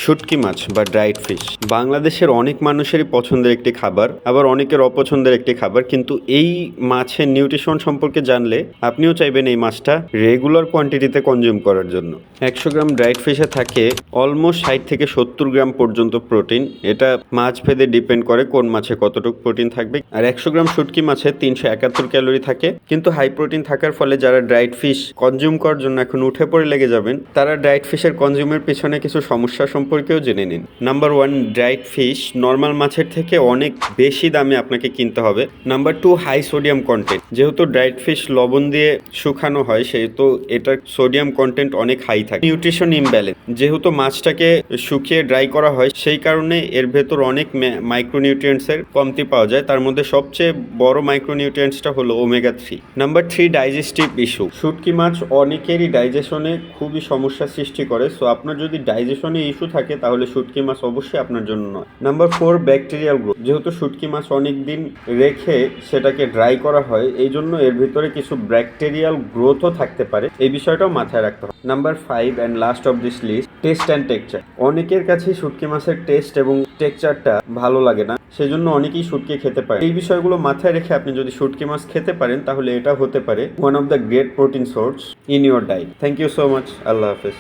শুটকি মাছ বা dried fish বাংলাদেশের অনেক মানুষেরই পছন্দের একটি খাবার, আবার অনেকের অপছন্দের একটি খাবার। কিন্তু এই মাছের নিউট্রিশন সম্পর্কে জানলে আপনিও চাইবেন এই মাছটা রেগুলার কোয়ান্টিটিতে কনজিউম করার জন্য। 100 গ্রাম ড্রাইড ফিশে থাকে অলমোস্ট 60 থেকে 70 গ্রাম পর্যন্ত প্রোটিন। এটা মাছ ভেদে ডিপেন্ড করে কোন মাছে কতটুকু প্রোটিন থাকবে। আর 100 গ্রাম শুটকি মাছে 371 ক্যালোরি থাকে। কিন্তু হাই প্রোটিন থাকার ফলে যারা ড্রাইড ফিশ কনজিউম করার জন্য এখন উঠে পড়ে লেগে যাবেন, তারা ড্রাইড ফিশের কনজিউমের পিছনে কিছু সমস্যা সম্পর্কেও জেনে নিন। নাম্বার 1, ড্রাইড ফিশ নর্মাল মাছের থেকে অনেক বেশি দামে আপনাকে কিনতে হবে। Number 2, high sodium content. যেহেতু ড্রাইড ফিশ লবণ দিয়ে শুকানো হয়, সেহেতু এটার সোডিয়াম কন্টেন্ট অনেক হাই থাকে। Nutrition imbalance. যেহেতু মাছটাকে শুকিয়ে ড্রাই করা হয়, সেই কারণে এর ভেতর অনেক মাইক্রোনিউট্রিয়েন্টসের কমতি পাওয়া যায়। তার মধ্যে সবচেয়ে বড় মাইক্রোনিউট্রিয়েন্টসটা হলো ওমেগা 3। Number 3, digestive issue. শুটকি মাছ অনেকেরই ডাইজেশনে খুবই সমস্যার সৃষ্টি করে। সো আপনার যদি ডাইজেশনে ইস্যু থাকে তাহলে শুটকি মাছ অবশ্যই আপনার জন্য নয়। Number 4, bacterial growth. যেহেতু শুটকি মাছ অনেক দিন রেখে সেটাকে ড্রাই করা হয়, এই জন্য এর ভিতরে কিছু ব্যাকটেরিয়াল গ্রোথও থাকতে পারে। এই বিষয়টাও মাথায় রাখতে হবে। Number 5 and last of this list, taste and texture. অনেকের কাছে শুটকি মাছের টেস্ট এবং টেক্সচারটা ভালো লাগে না, সেজন্য অনেকেই শুটকি খেতে পারে। এই বিষয়গুলো মাথায় রেখে আপনি যদি শুটকি মাছ খেতে পারেন, তাহলে এটা হতে পারে one of the great protein source in your diet. Thank you so much. আল্লাহ হাফেজ।